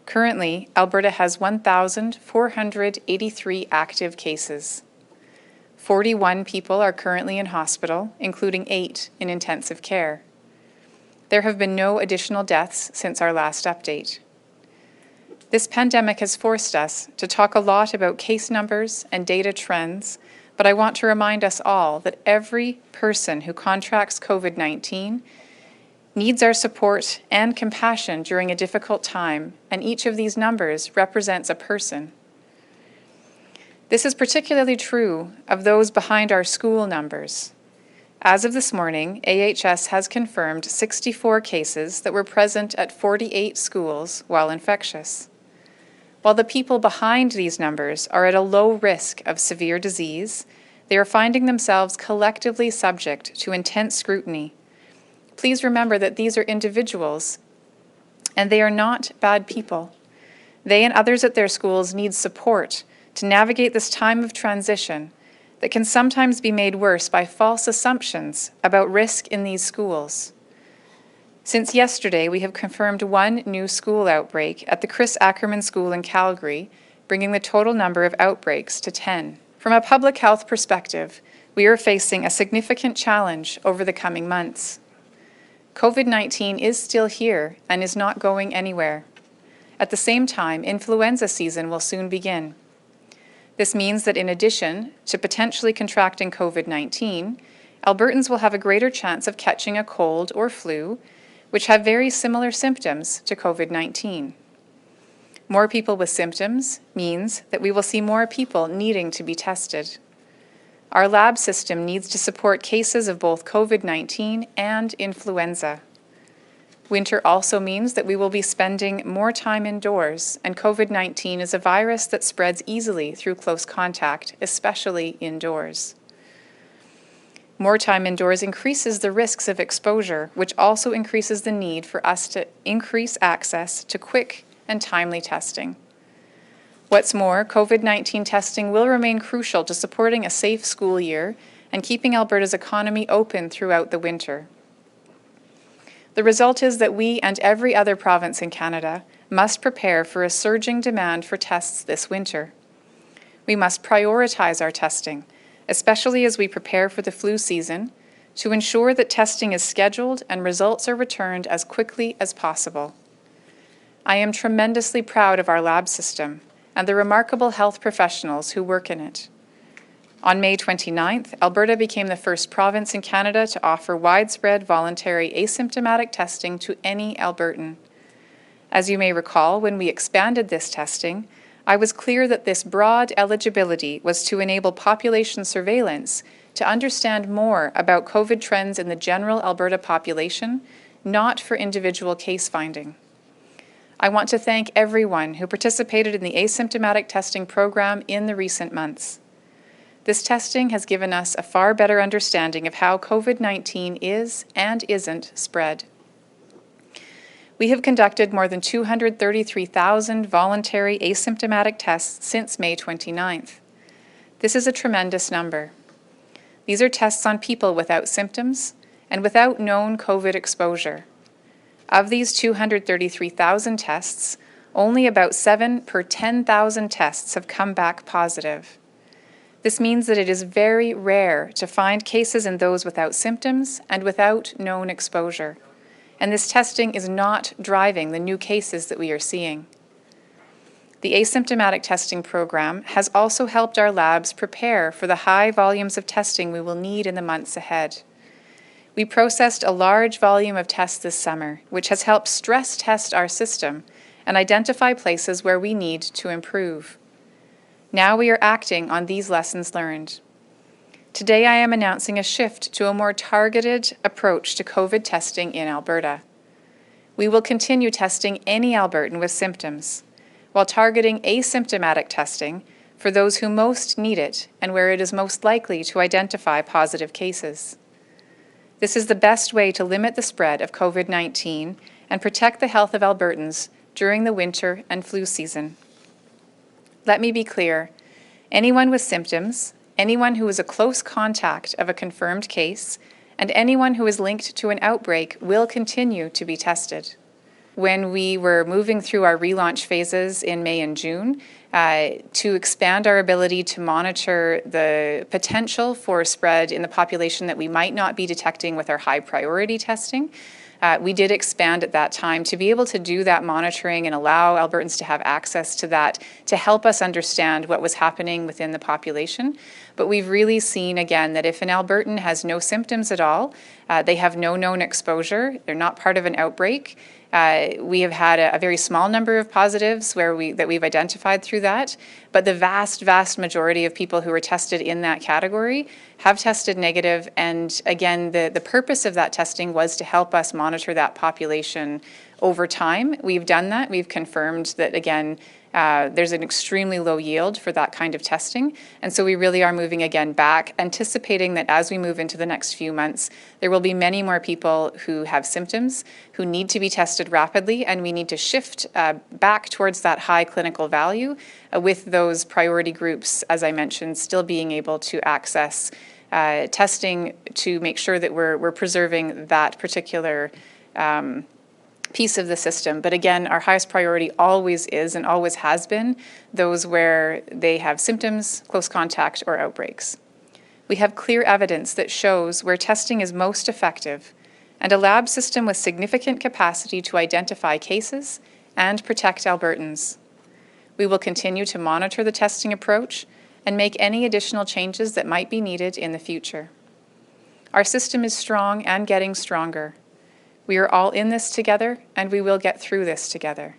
Currently, Alberta has 1,483 active cases. 41 people are currently in hospital, including 8 in intensive care. There have been no additional deaths since our last update. This pandemic has forced us to talk a lot about case numbers and data trends, but I want to remind us all that every person who contracts COVID-19 needs our support and compassion during a difficult time, and each of these numbers represents a person. This is particularly true of those behind our school numbers. As of this morning, AHS has confirmed 64 cases that were present at 48 schools while infectious. While the people behind these numbers are at a low risk of severe disease, they are finding themselves collectively subject to intense scrutiny. Please remember that these are individuals, and they are not bad people. They and others at their schools need support to navigate this time of transition that can sometimes be made worse by false assumptions about risk in these schools. Since yesterday, we have confirmed 1 new school outbreak at the Chris Ackerman School in Calgary, bringing the total number of outbreaks to 10. From a public health perspective, we are facing a significant challenge over the coming months. COVID-19 is still here and is not going anywhere. At the same time, influenza season will soon begin. This means that in addition to potentially contracting COVID-19, Albertans will have a greater chance of catching a cold or flu, which have very similar symptoms to COVID-19. More people with symptoms means that we will see more people needing to be tested. Our lab system needs to support cases of both COVID-19 and influenza. Winter also means that we will be spending more time indoors, and COVID-19 is a virus that spreads easily through close contact, especially indoors. More time indoors increases the risks of exposure, which also increases the need for us to increase access to quick and timely testing. What's more, COVID-19 testing will remain crucial to supporting a safe school year and keeping Alberta's economy open throughout the winter. The result is that we and every other province in Canada must prepare for a surging demand for tests this winter. We must prioritize our testing, especially as we prepare for the flu season, to ensure that testing is scheduled and results are returned as quickly as possible. I am tremendously proud of our lab system and the remarkable health professionals who work in it. On May 29th, Alberta became the first province in Canada to offer widespread voluntary asymptomatic testing to any Albertan. As you may recall, when we expanded this testing, I was clear that this broad eligibility was to enable population surveillance to understand more about COVID trends in the general Alberta population, not for individual case finding. I want to thank everyone who participated in the asymptomatic testing program in the recent months. This testing has given us a far better understanding of how COVID-19 is and isn't spread. We have conducted more than 233,000 voluntary asymptomatic tests since May 29th. This is a tremendous number. These are tests on people without symptoms and without known COVID exposure. Of these 233,000 tests, only about 7 per 10,000 tests have come back positive. This means that it is very rare to find cases in those without symptoms and without known exposure, and this testing is not driving the new cases that we are seeing. The asymptomatic testing program has also helped our labs prepare for the high volumes of testing we will need in the months ahead. We processed a large volume of tests this summer, which has helped stress test our system and identify places where we need to improve. Now we are acting on these lessons learned. Today I am announcing a shift to a more targeted approach to COVID testing in Alberta. We will continue testing any Albertan with symptoms, while targeting asymptomatic testing for those who most need it and where it is most likely to identify positive cases. This is the best way to limit the spread of COVID-19 and protect the health of Albertans during the winter and flu season. Let me be clear, anyone with symptoms, anyone who is a close contact of a confirmed case, and anyone who is linked to an outbreak will continue to be tested. when we were moving through our relaunch phases in May and June to expand our ability to monitor the potential for spread in the population that we might not be detecting with our high priority testing. We did expand at that time to be able to do that monitoring and allow Albertans to have access to that to help us understand what was happening within the population. But we've really seen, again, that if an Albertan has no symptoms at all, they have no known exposure, they're not part of an outbreak, we have had a very small number of positives that we've identified through that, but the vast majority of people who were tested in that category have tested negative, and again, the purpose of that testing was to help us monitor that population over time. We've done that. We've confirmed that, again, there's an extremely low yield for that kind of testing, and so we really are moving again back, anticipating that as we move into the next few months, there will be many more people who have symptoms, who need to be tested rapidly, and we need to shift back towards that high clinical value with those priority groups, as I mentioned, still being able to access testing to make sure that we're preserving that particular piece of the system. But again, our highest priority always is and always has been those where they have symptoms, close contact, or outbreaks. We have clear evidence that shows where testing is most effective and a lab system with significant capacity to identify cases and protect Albertans. We will continue to monitor the testing approach and make any additional changes that might be needed in the future. Our system is strong and getting stronger. We are all in this together, and we will get through this together.